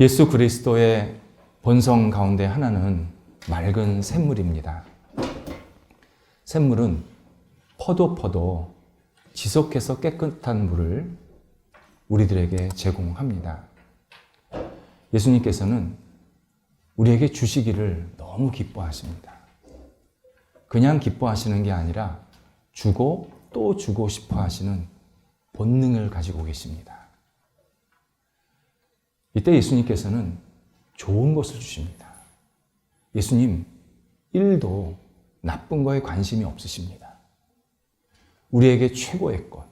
예수 그리스도의 본성 가운데 하나는 맑은 샘물입니다. 샘물은 퍼도 지속해서 깨끗한 물을 우리들에게 제공합니다. 예수님께서는 우리에게 주시기를 너무 기뻐하십니다. 그냥 기뻐하시는 게 아니라 주고 또 주고 싶어 하시는 본능을 가지고 계십니다. 이때 예수님께서는 좋은 것을 주십니다. 예수님 1도 나쁜 거에 관심이 없으십니다. 우리에게 최고의 것,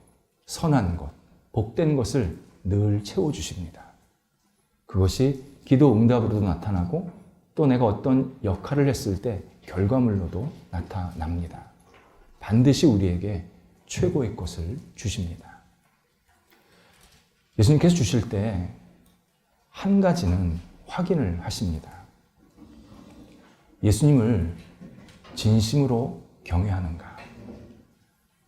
선한 것, 복된 것을 늘 채워주십니다. 그것이 기도 응답으로도 나타나고 또 내가 어떤 역할을 했을 때 결과물로도 나타납니다. 반드시 우리에게 최고의 것을 주십니다. 예수님께서 주실 때 한 가지는 확인을 하십니다. 예수님을 진심으로 경외하는가?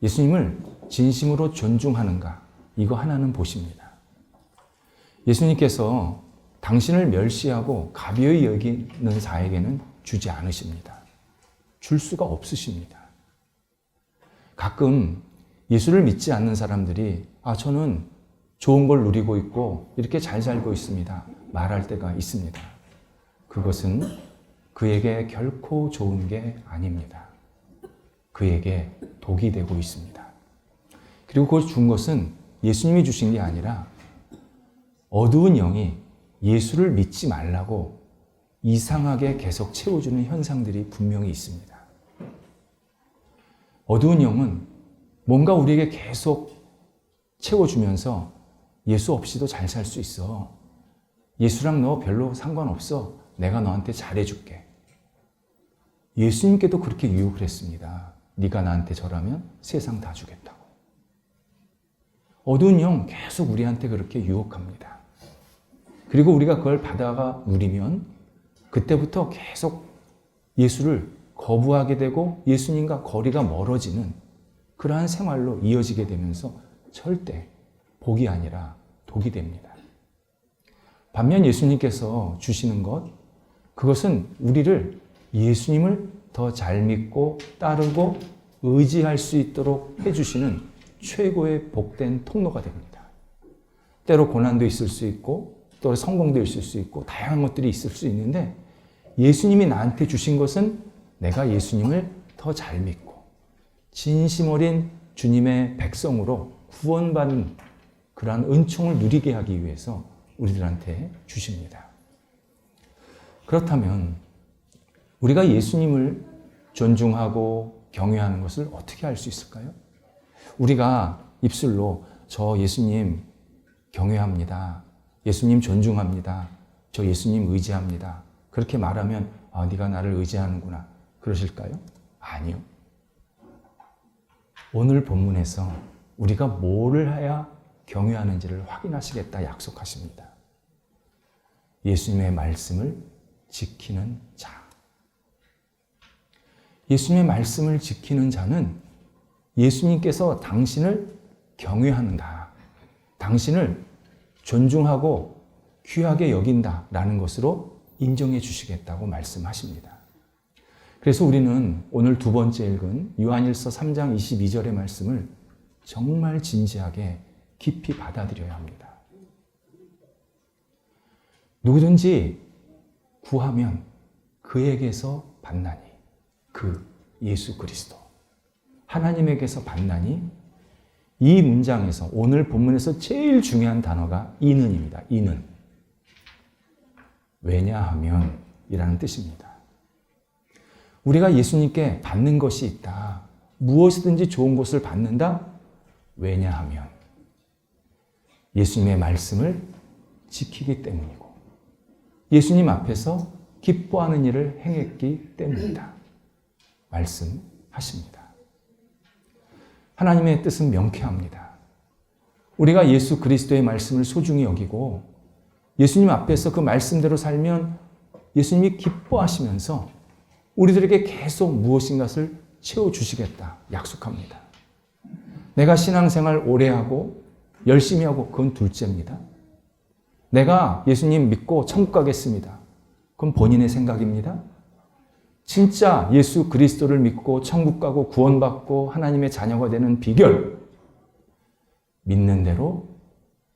예수님을 진심으로 존중하는가? 이거 하나는 보십니다. 예수님께서 당신을 멸시하고 가벼이 여기는 자에게는 주지 않으십니다. 줄 수가 없으십니다. 가끔 예수를 믿지 않는 사람들이 저는 좋은 걸 누리고 있고 이렇게 잘 살고 있습니다. 말할 때가 있습니다. 그것은 그에게 결코 좋은 게 아닙니다. 그에게 독이 되고 있습니다. 그리고 그걸 준 것은 예수님이 주신 게 아니라 어두운 영이 예수를 믿지 말라고 이상하게 계속 채워주는 현상들이 분명히 있습니다. 어두운 영은 뭔가 우리에게 계속 채워주면서 예수 없이도 잘 살 수 있어. 예수랑 너 별로 상관없어. 내가 너한테 잘해줄게. 예수님께도 그렇게 유혹을 했습니다. 네가 나한테 절하면 세상 다 주겠다고. 어두운 영 계속 우리한테 그렇게 유혹합니다. 그리고 우리가 그걸 받아가 누리면 그때부터 계속 예수를 거부하게 되고 예수님과 거리가 멀어지는 그러한 생활로 이어지게 되면서 절대 복이 아니라 독이 됩니다. 반면 예수님께서 주시는 것, 그것은 우리를 예수님을 더 잘 믿고 따르고 의지할 수 있도록 해주시는 최고의 복된 통로가 됩니다. 때로 고난도 있을 수 있고 또 성공도 있을 수 있고 다양한 것들이 있을 수 있는데 예수님이 나한테 주신 것은 내가 예수님을 더 잘 믿고 진심 어린 주님의 백성으로 구원받는 그러한 은총을 누리게 하기 위해서 우리들한테 주십니다. 그렇다면 우리가 예수님을 존중하고 경외하는 것을 어떻게 할 수 있을까요? 우리가 입술로 저 예수님 경외합니다. 예수님 존중합니다. 저 예수님 의지합니다. 그렇게 말하면 네가 나를 의지하는구나. 그러실까요? 아니요. 오늘 본문에서 우리가 뭐를 해야 경외하는지를 확인하시겠다 약속하십니다. 예수님의 말씀을 지키는 자. 예수님의 말씀을 지키는 자는 예수님께서 당신을 경외한다. 당신을 존중하고 귀하게 여긴다라는 것으로 인정해 주시겠다고 말씀하십니다. 그래서 우리는 오늘 두 번째 읽은 요한일서 3장 22절의 말씀을 정말 진지하게 깊이 받아들여야 합니다. 누구든지 구하면 그에게서 받나니, 그 예수 그리스도 하나님에게서 받나니, 이 문장에서 오늘 본문에서 제일 중요한 단어가 이는입니다. 이는. 왜냐하면 이라는 뜻입니다. 우리가 예수님께 받는 것이 있다. 무엇이든지 좋은 것을 받는다. 왜냐하면 예수님의 말씀을 지키기 때문이고 예수님 앞에서 기뻐하는 일을 행했기 때문이다. 말씀하십니다. 하나님의 뜻은 명쾌합니다. 우리가 예수 그리스도의 말씀을 소중히 여기고 예수님 앞에서 그 말씀대로 살면 예수님이 기뻐하시면서 우리들에게 계속 무엇인가를 채워주시겠다 약속합니다. 내가 신앙생활 오래 하고 열심히 하고 그건 둘째입니다. 내가 예수님 믿고 천국 가겠습니다. 그건 본인의 생각입니다. 진짜 예수 그리스도를 믿고 천국 가고 구원받고 하나님의 자녀가 되는 비결, 믿는 대로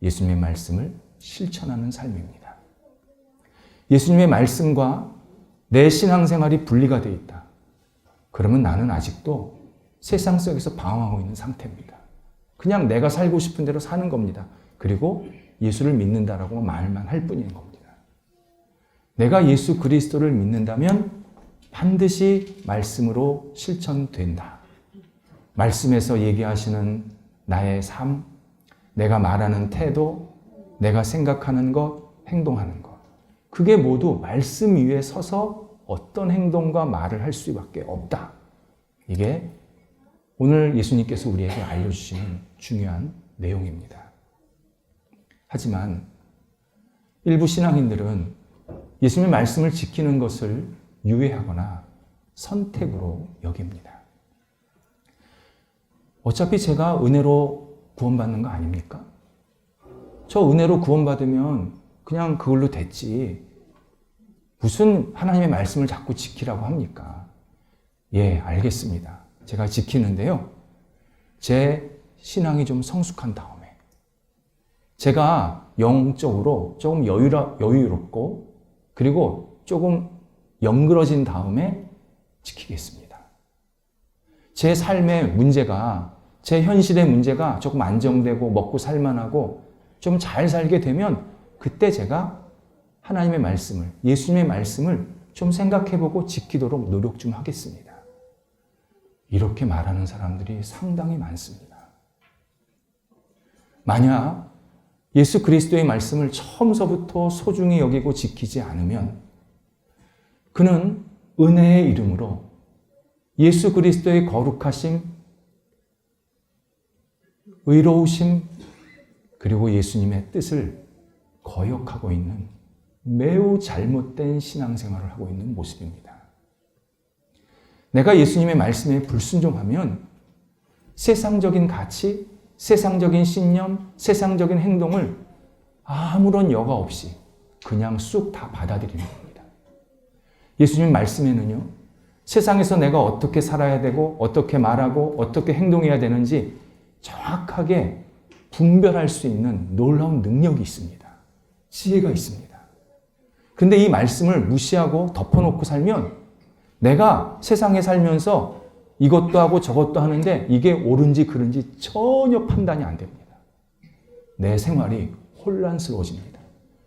예수님의 말씀을 실천하는 삶입니다. 예수님의 말씀과 내 신앙생활이 분리가 되어 있다. 그러면 나는 아직도 세상 속에서 방황하고 있는 상태입니다. 그냥 내가 살고 싶은 대로 사는 겁니다. 그리고 예수를 믿는다라고 말만 할 뿐인 겁니다. 내가 예수 그리스도를 믿는다면 반드시 말씀으로 실천된다. 말씀에서 얘기하시는 나의 삶, 내가 말하는 태도, 내가 생각하는 것, 행동하는 것. 그게 모두 말씀 위에 서서 어떤 행동과 말을 할 수밖에 없다. 이게 오늘 예수님께서 우리에게 알려주시는 중요한 내용입니다. 하지만 일부 신앙인들은 예수님의 말씀을 지키는 것을 유예하거나 선택으로 여깁니다. 어차피 제가 은혜로 구원받는 거 아닙니까? 저 은혜로 구원받으면 그냥 그걸로 됐지. 무슨 하나님의 말씀을 자꾸 지키라고 합니까? 예, 알겠습니다. 제가 지키는데요. 제 신앙이 좀 성숙한 다음에 제가 영적으로 조금 여유롭고 그리고 조금 영그러진 다음에 지키겠습니다. 제 삶의 문제가, 제 현실의 문제가 조금 안정되고 먹고 살만하고 좀 잘 살게 되면 그때 제가 하나님의 말씀을, 예수님의 말씀을 좀 생각해보고 지키도록 노력 좀 하겠습니다. 이렇게 말하는 사람들이 상당히 많습니다. 만약 예수 그리스도의 말씀을 처음서부터 소중히 여기고 지키지 않으면 그는 은혜의 이름으로 예수 그리스도의 거룩하심, 의로우심, 그리고 예수님의 뜻을 거역하고 있는 매우 잘못된 신앙생활을 하고 있는 모습입니다. 내가 예수님의 말씀에 불순종하면 세상적인 가치, 세상적인 신념, 세상적인 행동을 아무런 여과 없이 그냥 쑥 다 받아들이는 겁니다. 예수님 말씀에는요, 세상에서 내가 어떻게 살아야 되고 어떻게 말하고 어떻게 행동해야 되는지 정확하게 분별할 수 있는 놀라운 능력이 있습니다. 지혜가 있습니다. 근데 이 말씀을 무시하고 덮어놓고 살면 내가 세상에 살면서 이것도 하고 저것도 하는데 이게 옳은지 그른지 전혀 판단이 안 됩니다. 내 생활이 혼란스러워집니다.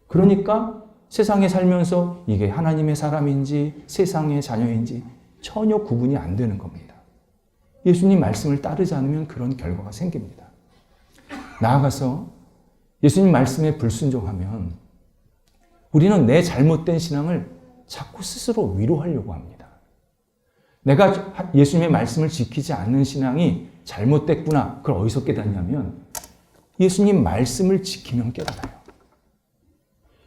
그러니까 세상에 살면서 이게 하나님의 사람인지 세상의 자녀인지 전혀 구분이 안 되는 겁니다. 예수님 말씀을 따르지 않으면 그런 결과가 생깁니다. 나아가서 예수님 말씀에 불순종하면 우리는 내 잘못된 신앙을 자꾸 스스로 위로하려고 합니다. 내가 예수님의 말씀을 지키지 않는 신앙이 잘못됐구나. 그걸 어디서 깨닫냐면 예수님 말씀을 지키면 깨달아요.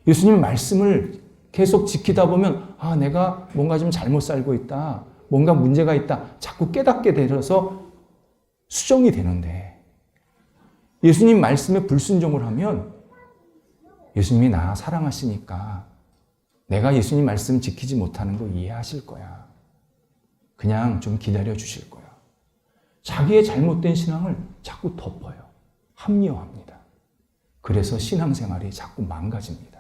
예수님 말씀을 계속 지키다 보면 내가 뭔가 좀 잘못 살고 있다. 뭔가 문제가 있다. 자꾸 깨닫게 되어서 수정이 되는데 예수님 말씀에 불순종을 하면 예수님이 나 사랑하시니까 내가 예수님 말씀 지키지 못하는 거 이해하실 거야. 그냥 좀 기다려 주실 거야. 자기의 잘못된 신앙을 자꾸 덮어요. 합리화합니다. 그래서 신앙생활이 자꾸 망가집니다.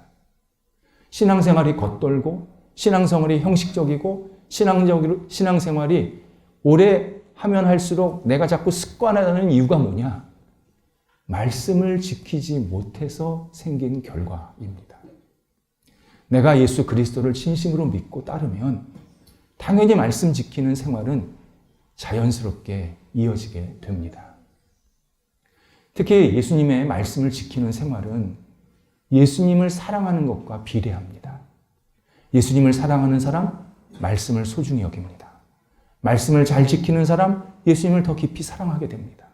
신앙생활이 겉돌고 신앙생활이 형식적이고 신앙생활이 오래 하면 할수록 내가 자꾸 습관화되는 이유가 뭐냐? 말씀을 지키지 못해서 생긴 결과입니다. 내가 예수 그리스도를 진심으로 믿고 따르면 당연히 말씀 지키는 생활은 자연스럽게 이어지게 됩니다. 특히 예수님의 말씀을 지키는 생활은 예수님을 사랑하는 것과 비례합니다. 예수님을 사랑하는 사람, 말씀을 소중히 여깁니다. 말씀을 잘 지키는 사람, 예수님을 더 깊이 사랑하게 됩니다.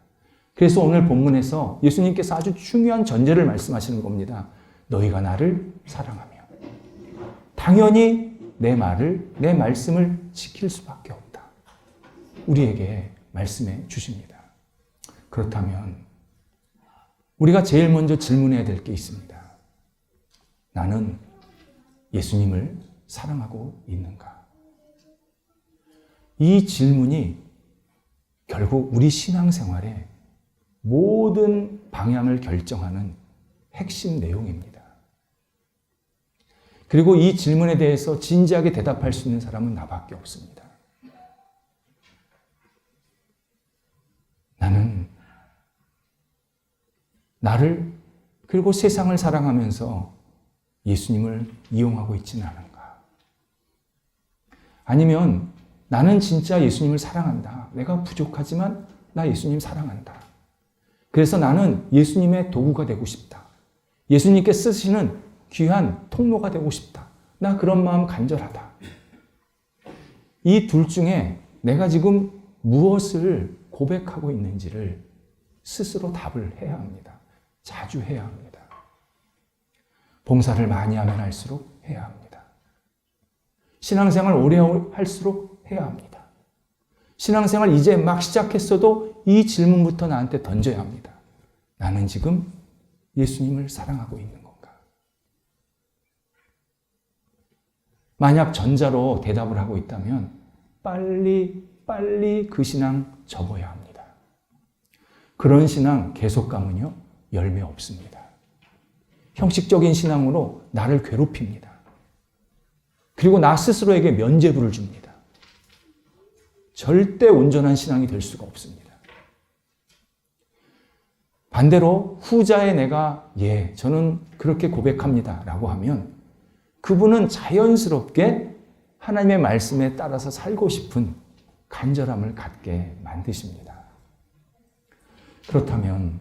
그래서 오늘 본문에서 예수님께서 아주 중요한 전제를 말씀하시는 겁니다. 너희가 나를 사랑하며. 당연히 내 말씀을 지킬 수밖에 없다. 우리에게 말씀해 주십니다. 그렇다면 우리가 제일 먼저 질문해야 될 게 있습니다. 나는 예수님을 사랑하고 있는가? 이 질문이 결국 우리 신앙생활의 모든 방향을 결정하는 핵심 내용입니다. 그리고 이 질문에 대해서 진지하게 대답할 수 있는 사람은 나밖에 없습니다. 나는 나를 그리고 세상을 사랑하면서 예수님을 이용하고 있지는 않은가? 아니면 나는 진짜 예수님을 사랑한다. 내가 부족하지만 나 예수님 사랑한다. 그래서 나는 예수님의 도구가 되고 싶다. 예수님께 쓰시는 귀한 통로가 되고 싶다. 나 그런 마음 간절하다. 이 둘 중에 내가 지금 무엇을 고백하고 있는지를 스스로 답을 해야 합니다. 자주 해야 합니다. 봉사를 많이 하면 할수록 해야 합니다. 신앙생활 오래 할수록 해야 합니다. 신앙생활 이제 막 시작했어도 이 질문부터 나한테 던져야 합니다. 나는 지금 예수님을 사랑하고 있는 건가? 만약 전자로 대답을 하고 있다면 빨리 그 신앙 접어야 합니다. 그런 신앙 계속 가면요, 열매 없습니다. 형식적인 신앙으로 나를 괴롭힙니다. 그리고 나 스스로에게 면죄부를 줍니다. 절대 온전한 신앙이 될 수가 없습니다. 반대로 후자의 내가 저는 그렇게 고백합니다 라고 하면 그분은 자연스럽게 하나님의 말씀에 따라서 살고 싶은 간절함을 갖게 만드십니다. 그렇다면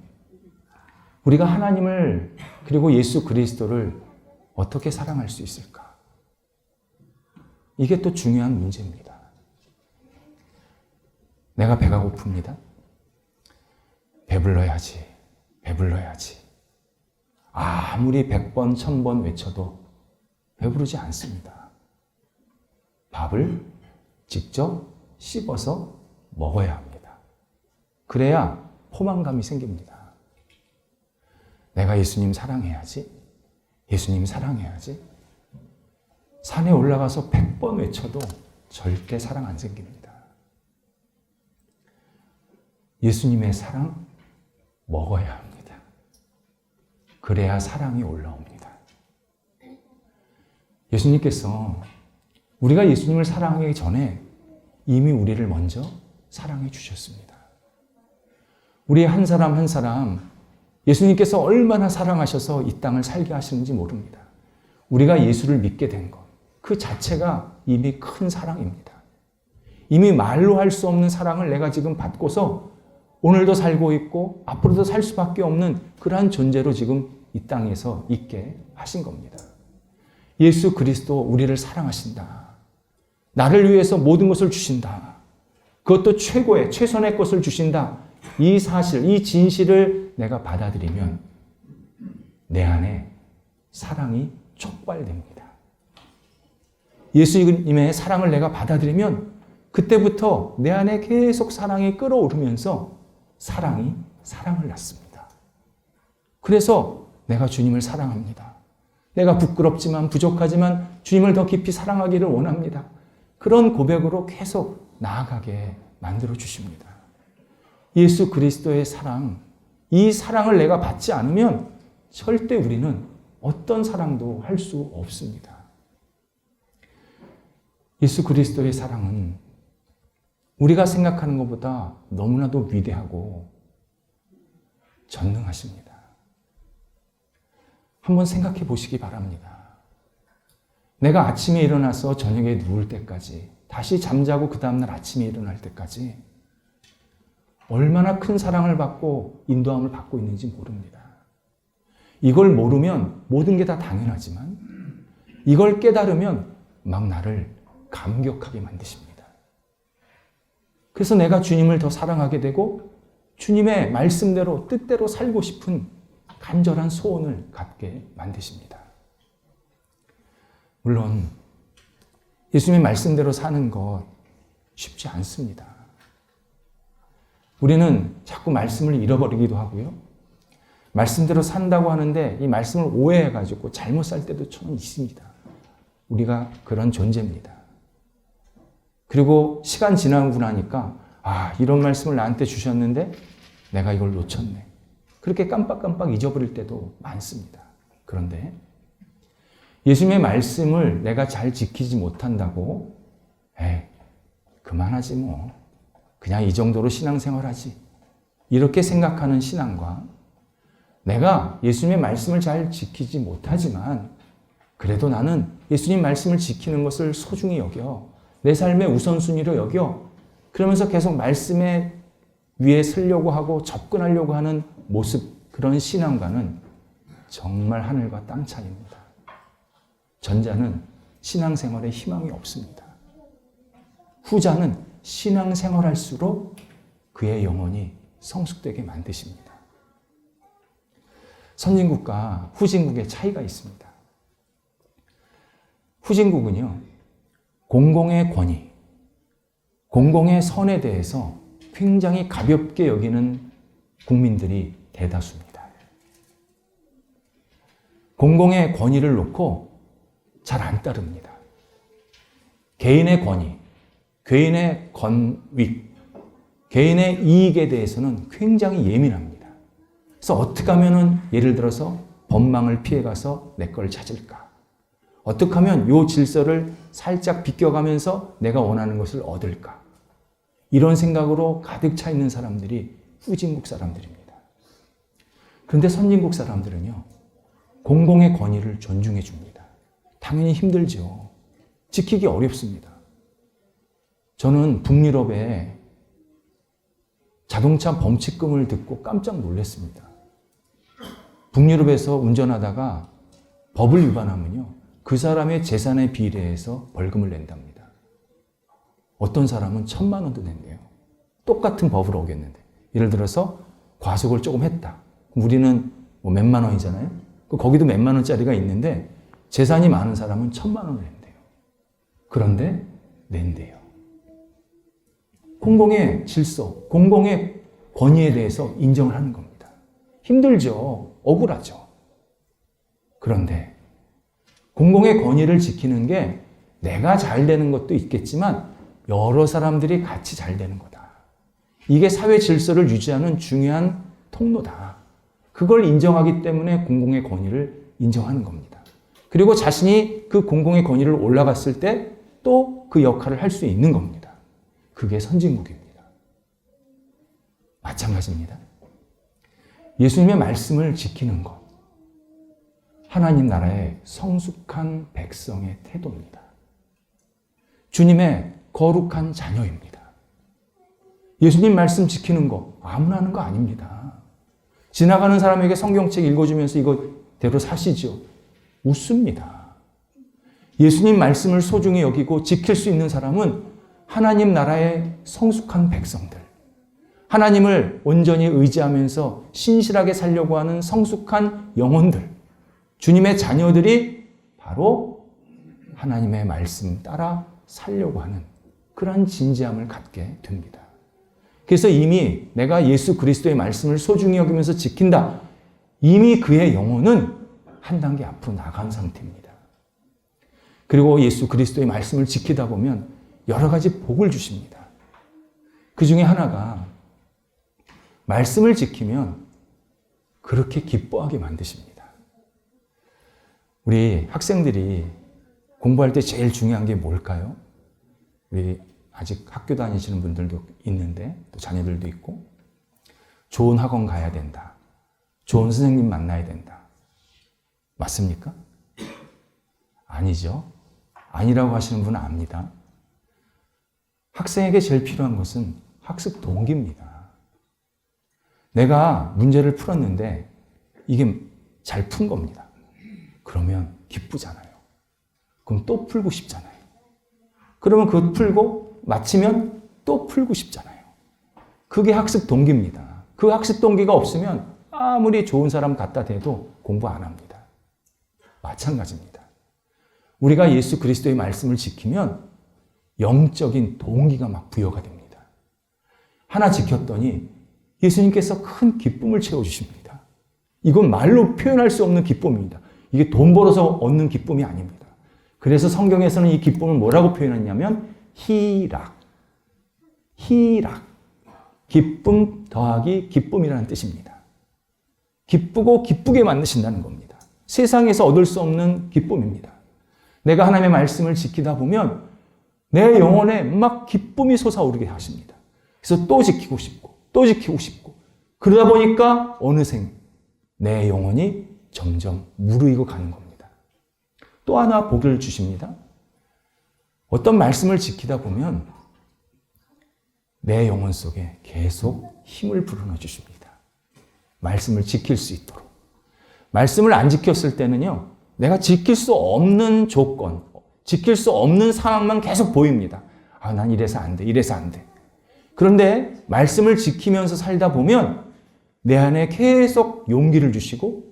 우리가 하나님을 그리고 예수 그리스도를 어떻게 사랑할 수 있을까? 이게 또 중요한 문제입니다. 내가 배가 고픕니다. 배불러야지. 아무리 100번, 1000번 외쳐도 배부르지 않습니다. 밥을 직접 씹어서 먹어야 합니다. 그래야 포만감이 생깁니다. 내가 예수님 사랑해야지. 산에 올라가서 100번 외쳐도 절대 사랑 안 생깁니다. 예수님의 사랑 먹어야 합니다. 그래야 사랑이 올라옵니다. 예수님께서 우리가 예수님을 사랑하기 전에 이미 우리를 먼저 사랑해 주셨습니다. 우리 한 사람 한 사람 예수님께서 얼마나 사랑하셔서 이 땅을 살게 하시는지 모릅니다. 우리가 예수를 믿게 된 것, 그 자체가 이미 큰 사랑입니다. 이미 말로 할 수 없는 사랑을 내가 지금 받고서 오늘도 살고 있고 앞으로도 살 수밖에 없는 그러한 존재로 지금 이 땅에서 있게 하신 겁니다. 예수 그리스도 우리를 사랑하신다. 나를 위해서 모든 것을 주신다. 그것도 최선의 것을 주신다. 이 사실, 이 진실을 내가 받아들이면 내 안에 사랑이 촉발됩니다. 예수님의 사랑을 내가 받아들이면 그때부터 내 안에 계속 사랑이 끓어오르면서 사랑이 사랑을 낳습니다. 그래서 내가 주님을 사랑합니다. 내가 부끄럽지만 부족하지만 주님을 더 깊이 사랑하기를 원합니다. 그런 고백으로 계속 나아가게 만들어 주십니다. 예수 그리스도의 사랑, 이 사랑을 내가 받지 않으면 절대 우리는 어떤 사랑도 할 수 없습니다. 예수 그리스도의 사랑은 우리가 생각하는 것보다 너무나도 위대하고 전능하십니다. 한번 생각해 보시기 바랍니다. 내가 아침에 일어나서 저녁에 누울 때까지, 다시 잠자고 그 다음날 아침에 일어날 때까지 얼마나 큰 사랑을 받고 인도함을 받고 있는지 모릅니다. 이걸 모르면 모든 게 다 당연하지만 이걸 깨달으면 막 나를 감격하게 만드십니다. 그래서 내가 주님을 더 사랑하게 되고 주님의 말씀대로 뜻대로 살고 싶은 간절한 소원을 갖게 만드십니다. 물론 예수님의 말씀대로 사는 것 쉽지 않습니다. 우리는 자꾸 말씀을 잃어버리기도 하고요. 말씀대로 산다고 하는데 이 말씀을 오해해가지고 잘못 살 때도 저는 있습니다. 우리가 그런 존재입니다. 그리고 시간 지나고 나니까 이런 말씀을 나한테 주셨는데 내가 이걸 놓쳤네. 그렇게 깜빡깜빡 잊어버릴 때도 많습니다. 그런데 예수님의 말씀을 내가 잘 지키지 못한다고 그만하지 뭐. 그냥 이 정도로 신앙생활하지. 이렇게 생각하는 신앙과 내가 예수님의 말씀을 잘 지키지 못하지만 그래도 나는 예수님 말씀을 지키는 것을 소중히 여겨 내 삶의 우선순위로 여겨 그러면서 계속 말씀에 위에 서려고 하고 접근하려고 하는 모습, 그런 신앙과는 정말 하늘과 땅 차이입니다. 전자는 신앙생활에 희망이 없습니다. 후자는 신앙생활할수록 그의 영혼이 성숙되게 만드십니다. 선진국과 후진국의 차이가 있습니다. 후진국은요, 공공의 권위, 공공의 선에 대해서 굉장히 가볍게 여기는 국민들이 대다수입니다. 공공의 권위를 놓고 잘 안 따릅니다. 개인의 권위, 개인의 권위, 개인의 이익에 대해서는 굉장히 예민합니다. 그래서 어떻게 하면은 예를 들어서 법망을 피해가서 내 걸 찾을까? 어떻게 하면 요 질서를 살짝 비껴가면서 내가 원하는 것을 얻을까? 이런 생각으로 가득 차 있는 사람들이 후진국 사람들입니다. 그런데 선진국 사람들은요, 공공의 권위를 존중해 줍니다. 당연히 힘들죠. 지키기 어렵습니다. 저는 북유럽에 자동차 범칙금을 듣고 깜짝 놀랐습니다. 북유럽에서 운전하다가 법을 위반하면요, 그 사람의 재산에 비례해서 벌금을 낸답니다. 어떤 사람은 1,000만 원도 낸대요. 똑같은 법을 어겼는데. 예를 들어서 과속을 조금 했다. 우리는 뭐 몇만 원이잖아요. 거기도 몇만 원짜리가 있는데 재산이 많은 사람은 1,000만 원을 낸대요. 그런데 낸대요. 공공의 질서, 공공의 권위에 대해서 인정을 하는 겁니다. 힘들죠. 억울하죠. 그런데 공공의 권위를 지키는 게 내가 잘 되는 것도 있겠지만 여러 사람들이 같이 잘 되는 거다. 이게 사회 질서를 유지하는 중요한 통로다. 그걸 인정하기 때문에 공공의 권위를 인정하는 겁니다. 그리고 자신이 그 공공의 권위를 올라갔을 때 또 그 역할을 할 수 있는 겁니다. 그게 선진국입니다. 마찬가지입니다. 예수님의 말씀을 지키는 것. 하나님 나라의 성숙한 백성의 태도입니다. 주님의 거룩한 자녀입니다. 예수님 말씀 지키는 거 아무나 하는 거 아닙니다. 지나가는 사람에게 성경책 읽어주면서 이거대로 사시죠. 웃습니다. 예수님 말씀을 소중히 여기고 지킬 수 있는 사람은 하나님 나라의 성숙한 백성들, 하나님을 온전히 의지하면서 신실하게 살려고 하는 성숙한 영혼들, 주님의 자녀들이 바로 하나님의 말씀 따라 살려고 하는 그런 진지함을 갖게 됩니다. 그래서 이미 내가 예수 그리스도의 말씀을 소중히 여기면서 지킨다. 이미 그의 영혼은 한 단계 앞으로 나간 상태입니다. 그리고 예수 그리스도의 말씀을 지키다 보면 여러 가지 복을 주십니다. 그 중에 하나가 말씀을 지키면 그렇게 기뻐하게 만드십니다. 우리 학생들이 공부할 때 제일 중요한 게 뭘까요? 우리 아직 학교 다니시는 분들도 있는데 또 자녀들도 있고 좋은 학원 가야 된다. 좋은 선생님 만나야 된다. 맞습니까? 아니죠. 아니라고 하시는 분은 압니다. 학생에게 제일 필요한 것은 학습 동기입니다. 내가 문제를 풀었는데 이게 잘 푼 겁니다. 그러면 기쁘잖아요. 그럼 또 풀고 싶잖아요. 그러면 그거 풀고 마치면 또 풀고 싶잖아요. 그게 학습 동기입니다. 그 학습 동기가 없으면 아무리 좋은 사람 갖다 대도 공부 안 합니다. 마찬가지입니다. 우리가 예수 그리스도의 말씀을 지키면 영적인 동기가 막 부여가 됩니다. 하나 지켰더니 예수님께서 큰 기쁨을 채워주십니다. 이건 말로 표현할 수 없는 기쁨입니다. 이게 돈 벌어서 얻는 기쁨이 아닙니다. 그래서 성경에서는 이 기쁨을 뭐라고 표현했냐면 희락. 희락. 기쁨 더하기 기쁨이라는 뜻입니다. 기쁘고 기쁘게 만드신다는 겁니다. 세상에서 얻을 수 없는 기쁨입니다. 내가 하나님의 말씀을 지키다 보면 내 영혼에 막 기쁨이 솟아오르게 하십니다. 그래서 또 지키고 싶고 또 지키고 싶고 그러다 보니까 어느새 내 영혼이 점점 무르익어 가는 겁니다. 또 하나 복을 주십니다. 어떤 말씀을 지키다 보면 내 영혼 속에 계속 힘을 불어넣어 주십니다. 말씀을 지킬 수 있도록. 말씀을 안 지켰을 때는요, 내가 지킬 수 없는 조건, 지킬 수 없는 상황만 계속 보입니다. 아, 난 이래서 안 돼, 이래서 안 돼. 그런데 말씀을 지키면서 살다 보면 내 안에 계속 용기를 주시고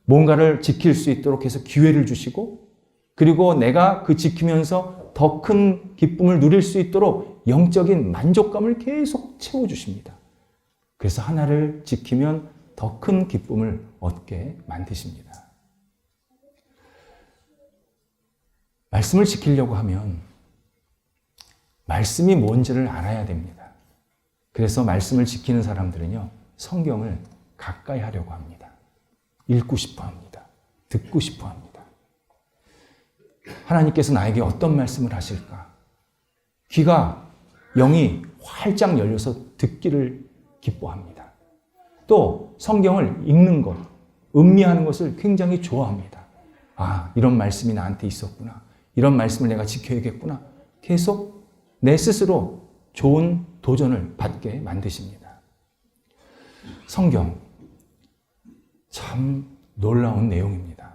뭔가를 지킬 수 있도록 계속 기회를 주시고 그리고 내가 그 지키면서 더 큰 기쁨을 누릴 수 있도록 영적인 만족감을 계속 채워주십니다. 그래서 하나를 지키면 더 큰 기쁨을 얻게 만드십니다. 말씀을 지키려고 하면 말씀이 뭔지를 알아야 됩니다. 그래서 말씀을 지키는 사람들은요, 성경을 가까이 하려고 합니다. 읽고 싶어 합니다. 듣고 싶어 합니다. 하나님께서 나에게 어떤 말씀을 하실까? 귀가, 영이 활짝 열려서 듣기를 기뻐합니다. 또 성경을 읽는 것, 음미하는 것을 굉장히 좋아합니다. 아, 이런 말씀이 나한테 있었구나. 이런 말씀을 내가 지켜야겠구나. 계속 내 스스로 좋은 도전을 받게 만드십니다. 성경, 참 놀라운 내용입니다.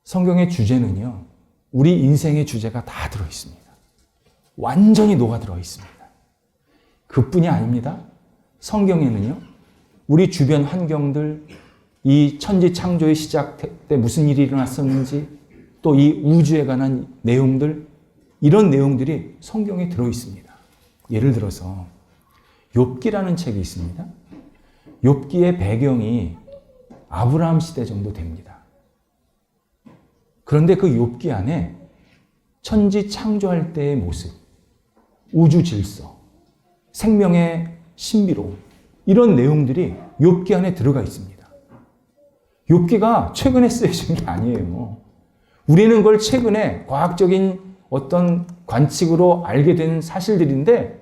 성경의 주제는요, 우리 인생의 주제가 다 들어있습니다. 완전히 녹아들어 있습니다. 그뿐이 아닙니다. 성경에는요, 우리 주변 환경들, 이 천지 창조의 시작 때 무슨 일이 일어났었는지, 또 이 우주에 관한 내용들, 이런 내용들이 성경에 들어 있습니다. 예를 들어서 욥기라는 책이 있습니다. 욥기의 배경이 아브라함 시대 정도 됩니다. 그런데 그 욥기 안에 천지 창조할 때의 모습, 우주 질서, 생명의 신비로움, 이런 내용들이 욥기 안에 들어가 있습니다. 욥기가 최근에 쓰여진 게 아니에요. 우리는 그걸 최근에 과학적인 어떤 관측으로 알게 된 사실들인데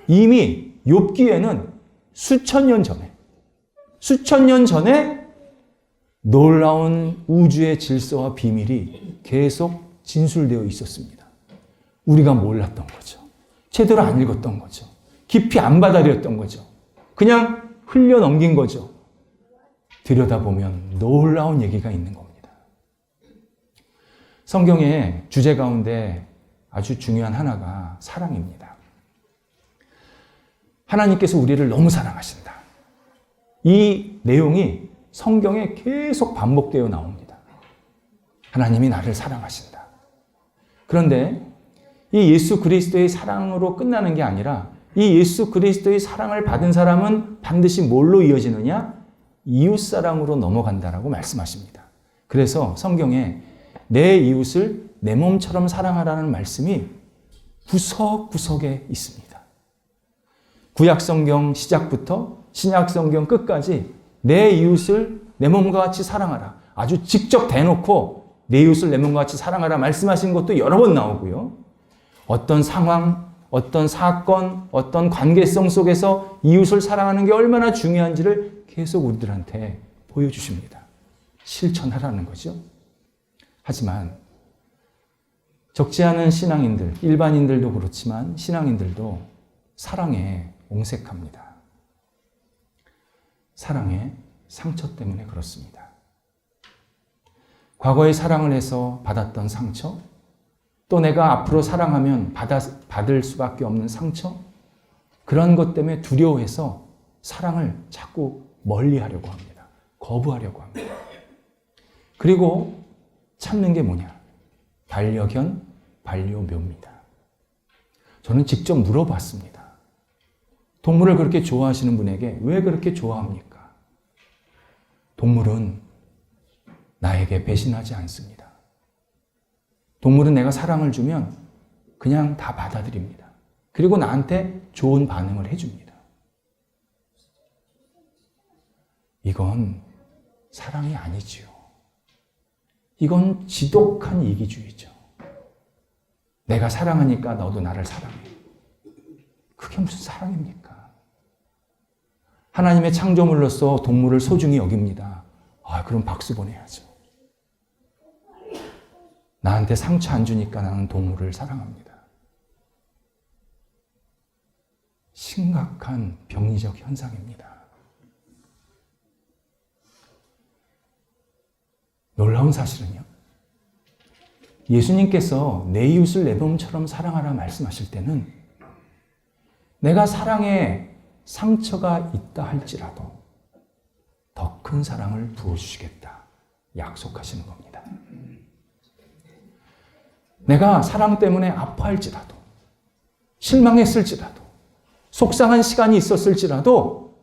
이미 욥기에는 수천 년 전에 놀라운 우주의 질서와 비밀이 계속 진술되어 있었습니다. 우리가 몰랐던 거죠. 제대로 안 읽었던 거죠. 깊이 안 받아들였던 거죠. 그냥 흘려넘긴 거죠. 들여다보면 놀라운 얘기가 있는 겁니다. 성경의 주제 가운데 아주 중요한 하나가 사랑입니다. 하나님께서 우리를 너무 사랑하신다. 이 내용이 성경에 계속 반복되어 나옵니다. 하나님이 나를 사랑하신다. 그런데 이 예수 그리스도의 사랑으로 끝나는 게 아니라 이 예수 그리스도의 사랑을 받은 사람은 반드시 뭘로 이어지느냐? 이웃사랑으로 넘어간다라고 말씀하십니다. 그래서 성경에 내 이웃을 내 몸처럼 사랑하라는 말씀이 구석구석에 있습니다. 구약성경 시작부터 신약성경 끝까지 내 이웃을 내 몸과 같이 사랑하라. 아주 직접 대놓고 내 이웃을 내 몸과 같이 사랑하라 말씀하신 것도 여러 번 나오고요. 어떤 상황, 어떤 사건, 어떤 관계성 속에서 이웃을 사랑하는 게 얼마나 중요한지를 계속 우리들한테 보여주십니다. 실천하라는 거죠. 하지만 적지 않은 신앙인들, 일반인들도 그렇지만 신앙인들도 사랑에 옹색합니다. 사랑의 상처 때문에 그렇습니다. 과거에 사랑을 해서 받았던 상처, 또 내가 앞으로 사랑하면 받을 수밖에 없는 상처, 그런 것 때문에 두려워해서 사랑을 자꾸 멀리 하려고 합니다. 거부하려고 합니다. 그리고 참는 게 뭐냐? 반려견, 반려묘입니다. 저는 직접 물어봤습니다. 동물을 그렇게 좋아하시는 분에게 왜 그렇게 좋아합니까? 동물은 나에게 배신하지 않습니다. 동물은 내가 사랑을 주면 그냥 다 받아들입니다. 그리고 나한테 좋은 반응을 해줍니다. 이건 사랑이 아니지요. 이건 지독한 이기주의죠. 내가 사랑하니까 너도 나를 사랑해. 그게 무슨 사랑입니까? 하나님의 창조물로서 동물을 소중히 여깁니다. 그럼 박수 보내야죠. 나한테 상처 안 주니까 나는 동물을 사랑합니다. 심각한 병리적 현상입니다. 놀라운 사실은요, 예수님께서 내 이웃을 내 몸처럼 사랑하라 말씀하실 때는 내가 사랑에 상처가 있다 할지라도 더 큰 사랑을 부어주시겠다 약속하시는 겁니다. 내가 사랑 때문에 아파할지라도, 실망했을지라도, 속상한 시간이 있었을지라도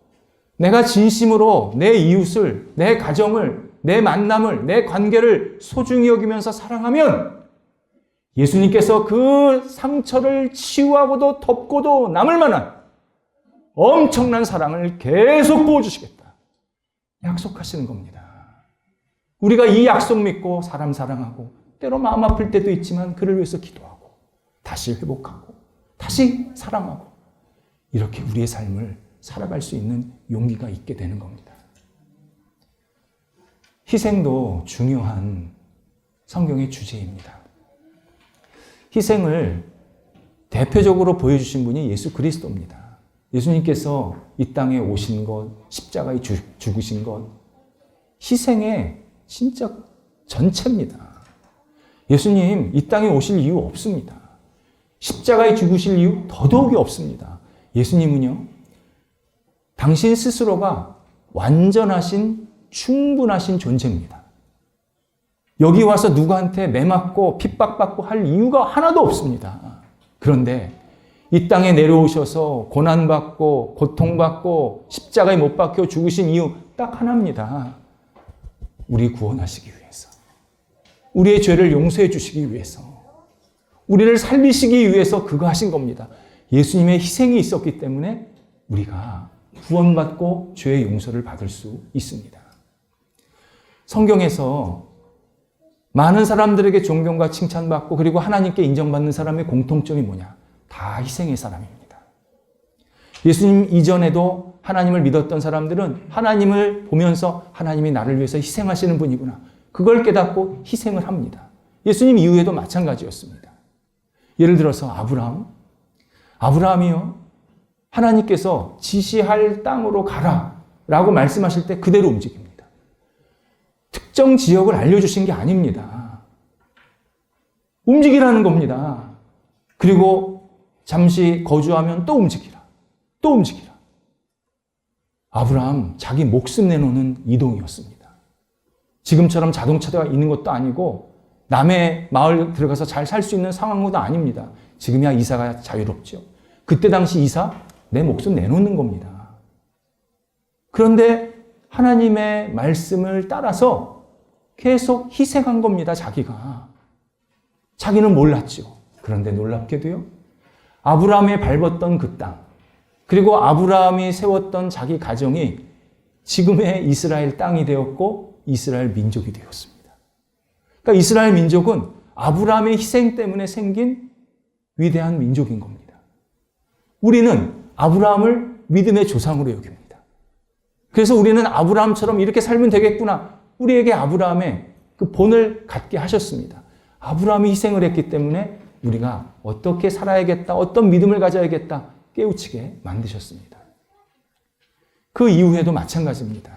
내가 진심으로 내 이웃을, 내 가정을, 내 만남을, 내 관계를 소중히 여기면서 사랑하면 예수님께서 그 상처를 치유하고도 덮고도 남을 만한 엄청난 사랑을 계속 부어주시겠다 약속하시는 겁니다. 우리가 이 약속 믿고 사람 사랑하고 때로 마음 아플 때도 있지만 그를 위해서 기도하고 다시 회복하고 다시 사랑하고 이렇게 우리의 삶을 살아갈 수 있는 용기가 있게 되는 겁니다. 희생도 중요한 성경의 주제입니다. 희생을 대표적으로 보여주신 분이 예수 그리스도입니다. 예수님께서 이 땅에 오신 것, 십자가에 죽으신 것, 희생의 진짜 전체입니다. 예수님 이 땅에 오실 이유 없습니다. 십자가에 죽으실 이유 더더욱이 없습니다. 예수님은요, 당신 스스로가 완전하신, 충분하신 존재입니다. 여기 와서 누구한테 매맞고 핍박받고 할 이유가 하나도 없습니다. 그런데 이 땅에 내려오셔서 고난받고 고통받고 십자가에 못 박혀 죽으신 이유 딱 하나입니다. 우리 구원하시기 위해서, 우리의 죄를 용서해 주시기 위해서, 우리를 살리시기 위해서 그거 하신 겁니다. 예수님의 희생이 있었기 때문에 우리가 구원받고 죄의 용서를 받을 수 있습니다. 성경에서 많은 사람들에게 존경과 칭찬받고 그리고 하나님께 인정받는 사람의 공통점이 뭐냐? 다 희생의 사람입니다. 예수님 이전에도 하나님을 믿었던 사람들은 하나님을 보면서 하나님이 나를 위해서 희생하시는 분이구나, 그걸 깨닫고 희생을 합니다. 예수님 이후에도 마찬가지였습니다. 예를 들어서 아브라함이요, 하나님께서 지시할 땅으로 가라 라고 말씀하실 때 그대로 움직입니다. 특정 지역을 알려주신 게 아닙니다. 움직이라는 겁니다. 그리고 잠시 거주하면 또 움직이라. 아브라함 자기 목숨 내놓는 이동이었습니다. 지금처럼 자동차가 있는 것도 아니고 남의 마을 들어가서 잘 살 수 있는 상황도 아닙니다. 지금이야 이사가 자유롭죠. 그때 당시 이사 내 목숨 내놓는 겁니다. 그런데 하나님의 말씀을 따라서 계속 희생한 겁니다. 자기는 몰랐죠. 그런데 놀랍게도요, 아브라함이 밟았던 그 땅, 그리고 아브라함이 세웠던 자기 가정이 지금의 이스라엘 땅이 되었고 이스라엘 민족이 되었습니다. 그러니까 이스라엘 민족은 아브라함의 희생 때문에 생긴 위대한 민족인 겁니다. 우리는 아브라함을 믿음의 조상으로 여깁니다. 그래서 우리는 아브라함처럼 이렇게 살면 되겠구나. 우리에게 아브라함의 그 본을 갖게 하셨습니다. 아브라함이 희생을 했기 때문에 우리가 어떻게 살아야겠다, 어떤 믿음을 가져야겠다 깨우치게 만드셨습니다. 그 이후에도 마찬가지입니다.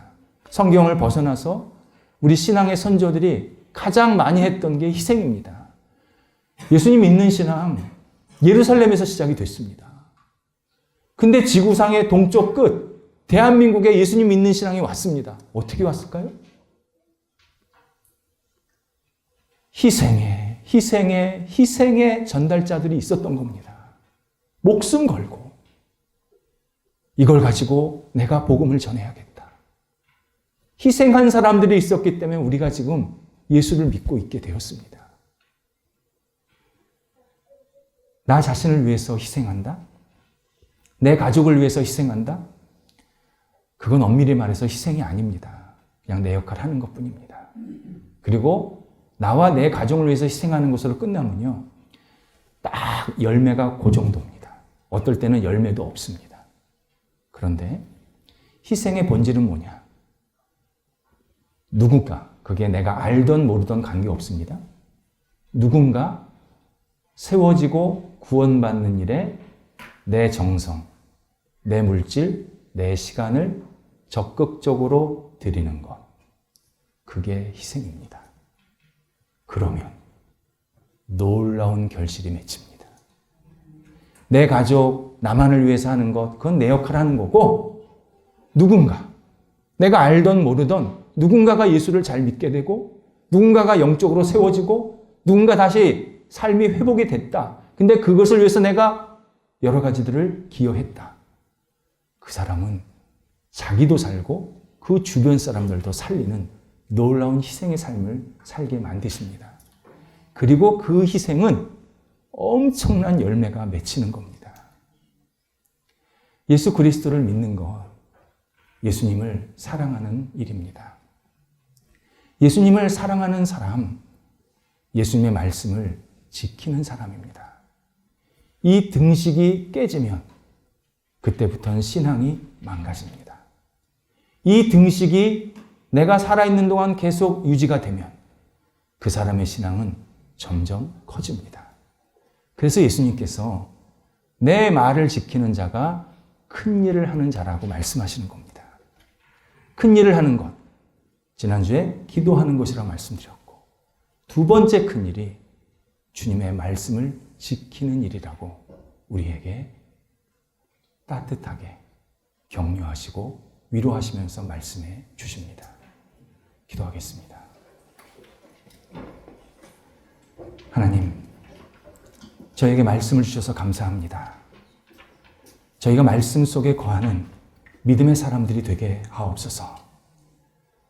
성경을 벗어나서 우리 신앙의 선조들이 가장 많이 했던 게 희생입니다. 예수님 믿는 신앙 예루살렘에서 시작이 됐습니다. 근데 지구상의 동쪽 끝 대한민국에 예수님 믿는 신앙이 왔습니다. 어떻게 왔을까요? 희생의 전달자들이 있었던 겁니다. 목숨 걸고 이걸 가지고 내가 복음을 전해야겠다. 희생한 사람들이 있었기 때문에 우리가 지금 예수를 믿고 있게 되었습니다. 나 자신을 위해서 희생한다? 내 가족을 위해서 희생한다? 그건 엄밀히 말해서 희생이 아닙니다. 그냥 내 역할을 하는 것뿐입니다. 그리고 나와 내 가정을 위해서 희생하는 것으로 끝나면요, 딱 열매가 그 정도입니다. 어떨 때는 열매도 없습니다. 그런데 희생의 본질은 뭐냐? 누군가, 그게 내가 알던 모르던 관계없습니다. 누군가 세워지고 구원받는 일에 내 정성, 내 물질, 내 시간을 적극적으로 드리는 것. 그게 희생입니다. 그러면 놀라운 결실이 맺힙니다. 내 가족, 나만을 위해서 하는 것, 그건 내 역할을 하는 거고, 누군가, 내가 알던 모르던 누군가가 예수를 잘 믿게 되고, 누군가가 영적으로 세워지고, 누군가 다시 삶이 회복이 됐다. 근데 그것을 위해서 내가 여러 가지들을 기여했다. 그 사람은 자기도 살고 그 주변 사람들도 살리는 놀라운 희생의 삶을 살게 만드십니다. 그리고 그 희생은 엄청난 열매가 맺히는 겁니다. 예수 그리스도를 믿는 것, 예수님을 사랑하는 일입니다. 예수님을 사랑하는 사람, 예수님의 말씀을 지키는 사람입니다. 이 등식이 깨지면 그때부터는 신앙이 망가집니다. 이 등식이 내가 살아있는 동안 계속 유지가 되면 그 사람의 신앙은 점점 커집니다. 그래서 예수님께서 내 말을 지키는 자가 큰 일을 하는 자라고 말씀하시는 겁니다. 큰 일을 하는 것, 지난주에 기도하는 것이라고 말씀드렸고, 두 번째 큰 일이 주님의 말씀을 지키는 일이라고 우리에게 따뜻하게 격려하시고 위로하시면서 말씀해 주십니다. 기도하겠습니다. 하나님, 저에게 말씀을 주셔서 감사합니다. 저희가 말씀 속에 거하는 믿음의 사람들이 되게 하옵소서.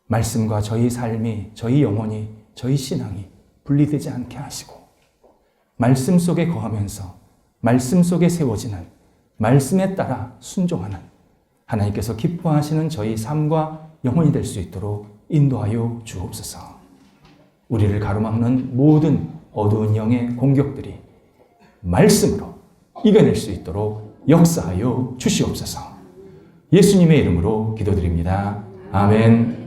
말씀과 저희 삶이, 저희 영혼이, 저희 신앙이 분리되지 않게 하시고, 말씀 속에 거하면서 말씀 속에 세워지는, 말씀에 따라 순종하는 하나님께서 기뻐하시는 저희 삶과 영혼이 될 수 있도록 인도하여 주옵소서. 우리를 가로막는 모든 어두운 영의 공격들이 말씀으로 이겨낼 수 있도록 역사하여 주시옵소서. 예수님의 이름으로 기도드립니다. 아멘.